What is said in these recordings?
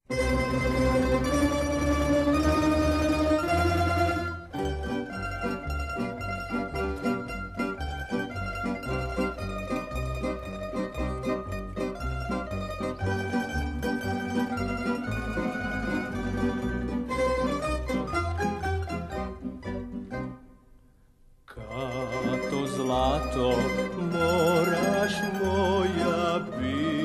Kato zlato moraš moja biti,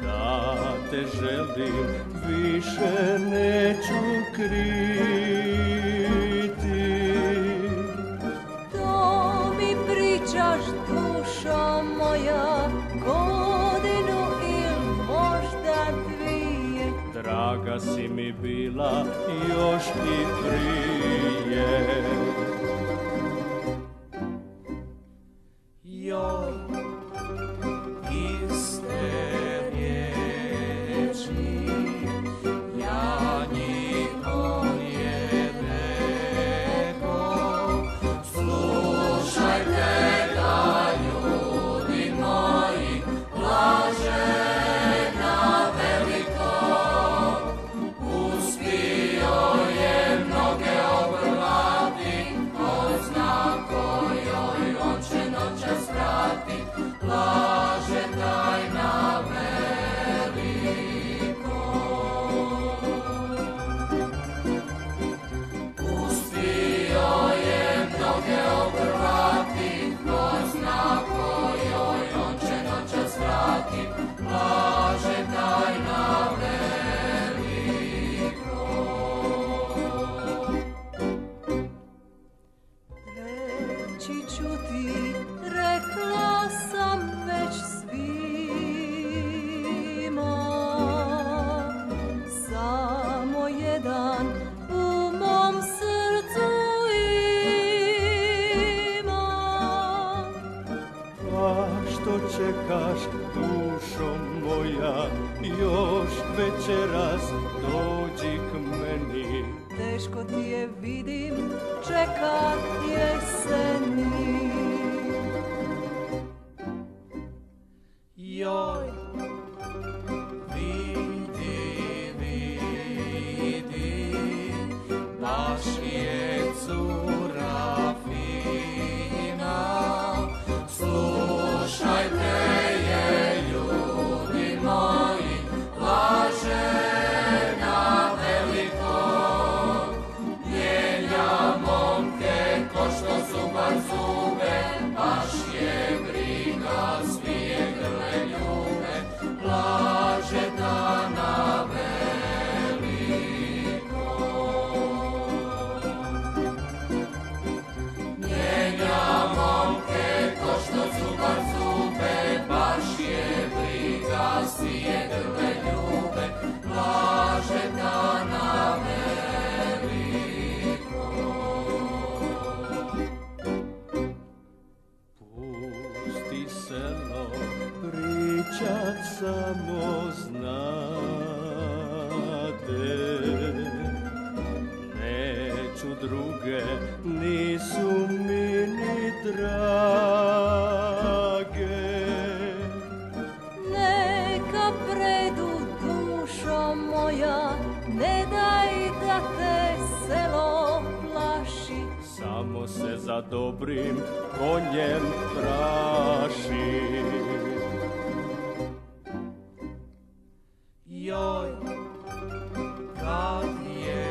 da te želim više neću kriti. To mi pričaš, dušo moja, godinu ili možda dvije. Draga si mi bila još i prije. Joj, iste riječi, ja njih ovdje rekao. Slušajte ga, ljudi moji, blažena veliko. Uspio je mnoge obrvati, ko zna kojoj on će noćas vrati. Laže tajna veliko. Uspio je mnoge obrvati, ko zna kojoj on će noćas vrati. Laže tajna veliko. Reći ću ti, rekla sam već svima, samo jedan u mom srcu ima. Pa što čekaš, dušo moja, još večeras dođi k meni. Teško ti je, vidim, čekat jeseni. Joj, vidi, baš je cura fina. Slušajte je, ljudi moji, blažena veliko. Mijenja momke ko što zubar zube, baš je briga, smije grle ljube. Blažena veliko. Mijenja momke ko što zubar zube, baš je briga, smije grle ljube. Blažena veliko. Pusti selo pričat samo znade, neću druge, nisu mi ni drage. Neka predu, dušo moja, ne daj da te selo plaši. Samo se za dobrim konjem traši. Joj, kad je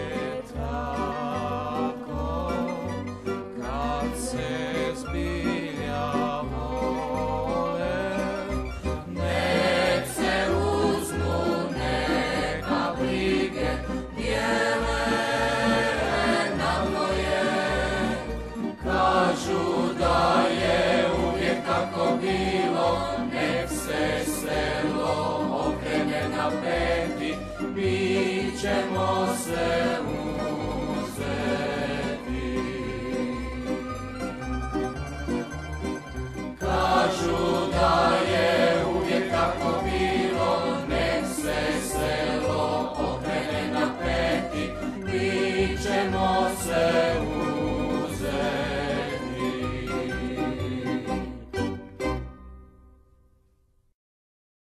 tako, kad se zbilja vole, nek se uzmu neka brige, bijele na moje. Kažu da je uvijek tako bilo, nek se selo okrene na peti, mi ćemo se